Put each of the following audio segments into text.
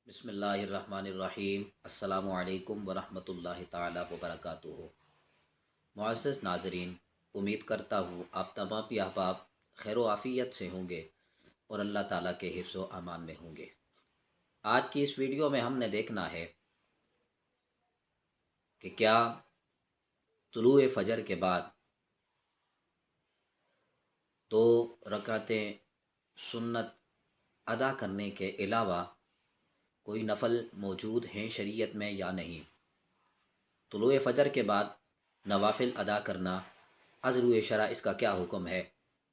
बिस्मिल्लाहिर्रहमानिर्रहीम। अस्सलामु अलैकुम वरहमतुल्लाहि ताला वबरकातुहू। मुअज़्ज़ज़ नाज़रीन, उम्मीद करता हूँ आप तमाम भी अहबाब खैर व आफ़ियत से होंगे और अल्लाह ताला के हिफ्ज़ व अमान में होंगे। आज की इस वीडियो में हमने देखना है कि क्या तुलूए फ़जर के बाद 2 रकातें सुन्नत अदा करने के अलावा कोई नफ़ल मौजूद हैं शरीयत में या नहीं। तुलूए फ़जर के बाद नवाफिल अदा करना अज़रुए शरा इसका क्या हुक्म है,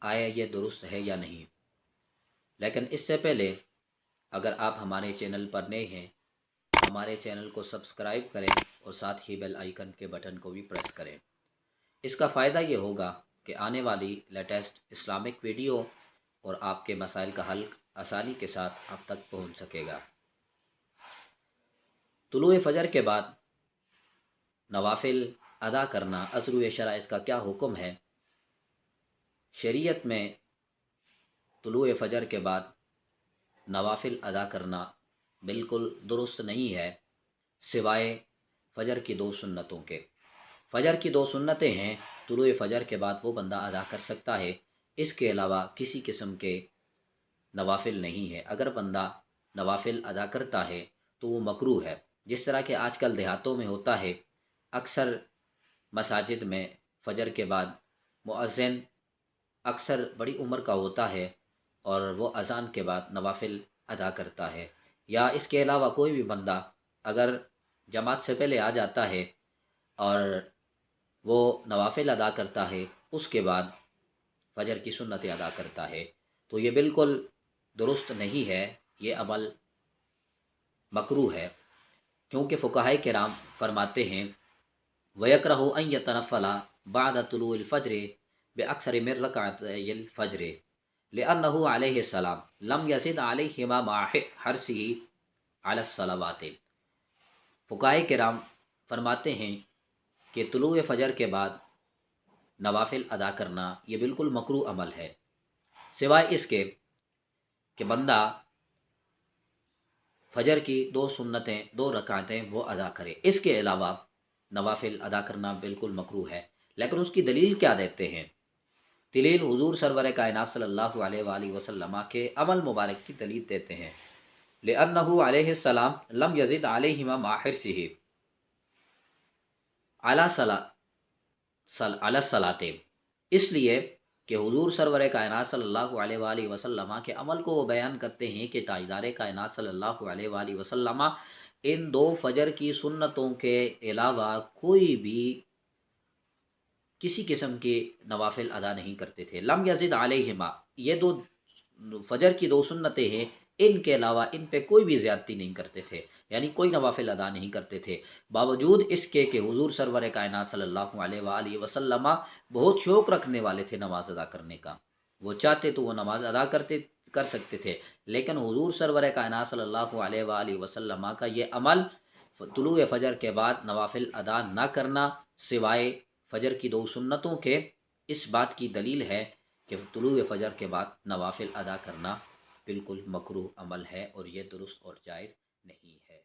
आया ये दुरुस्त है या नहीं। लेकिन इससे पहले अगर आप हमारे चैनल पर नए हैं तो हमारे चैनल को सब्सक्राइब करें और साथ ही बेल आइकन के बटन को भी प्रेस करें। इसका फ़ायदा ये होगा कि आने वाली लेटेस्ट इस्लामिक वीडियो और आपके मसाइल का हल आसानी के साथ आप तक पहुंच सकेगा। तुलूए फ़जर के बाद नवाफिल अदा करना अज़रुए शरा इसका क्या हुक्म है। शरीयत में तुलूए फ़जर के बाद नवाफिल अदा करना बिल्कुल दुरुस्त नहीं है, सिवाय फ़जर की 2 सुन्नतों के। फ़जर की 2 सुन्नतें हैं, तुलूए फ़जर के बाद वो बंदा अदा कर सकता है। इसके अलावा किसी किस्म के नवाफिल नहीं है। अगर बंदा नवाफिल अदा करता है तो वो मकरूह है। जिस तरह के आजकल देहातों में होता है, अक्सर मसाजिद में फ़जर के बाद मुअज़्ज़िन अक्सर बड़ी उम्र का होता है और वो अज़ान के बाद नवाफिल अदा करता है। या इसके अलावा कोई भी बंदा अगर जमात से पहले आ जाता है और वो नवाफिल अदा करता है, उसके बाद फ़जर की सुन्नतें अदा करता है, तो ये बिल्कुल दुरुस्त नहीं है, ये अमल मकरूह है। क्योंकि फ़ुक़हाए किराम फरमाते हैं वयकरहु अन यतनफ़ला बाद तुलूइल फ़ज्र बिअक्सर मिन रकअतैल फ़ज्र लिअन्नहु अलैहिस्सलाम लम यज़िद अलैहिमा मा हर्सिही अलस्सलवाति। फ़ुक़हाए किराम फरमाते हैं कि तुलूए फ़जर के बाद नवाफिल अदा करना ये बिल्कुल मकरूह अमल है, सिवाय इसके कि बंदा फ़जर की 2 सुन्नतें 2 रकातें वो अदा करे। इसके अलावा नवाफिल अदा करना बिल्कुल मकरूह है। लेकिन उसकी दलील क्या देते हैं? दलील हुज़ूर सरवर कायनात सल्लल्लाहु अलैहि वसल्लम के अमल मुबारक की दलील देते हैं। लिअन्नहु अलैहिस्सलाम लम यज़िद अलैहिमा मा हिर्सिही अला सलाते, इसलिए कि हुज़ूर सरवर कायनात सल्लल्लाहु अलैहि वसल्लम के अमल को वो बयान करते हैं कि ताजदार कायनात सल्लल्लाहु अलैहि वसल्लम इन 2 फ़जर की सुन्नतों के अलावा कोई भी किसी किस्म के नवाफिल अदा नहीं करते थे। लम यज़िद अलैहिमा, ये 2 फ़जर की 2 सुन्नतें हैं, इनके अलावा इन पे कोई भी ज़्यादती नहीं करते थे, यानी कोई नवाफिल अदा नहीं करते थे। बावजूद इसके कि हुज़ूर सरवर कायनात सल्लल्लाहु अलैहि वसल्लम बहुत शौक़ रखने वाले थे नमाज अदा करने का। वो चाहते तो वो नमाज अदा कर सकते थे, लेकिन हुज़ूर सरवर कायनात सल्लल्लाहु अलैहि वसल्लम का ये अमल तुलूए फ़जर के बाद नवाफिल अदा न करना, सिवाय फ़जर की 2 सुन्नतों के, इस बात की दलील है कि तुलूए फ़जर के बाद नवाफिल अदा करना बिल्कुल मकरूह अमल है और ये दुरुस्त और जायज़ नहीं है।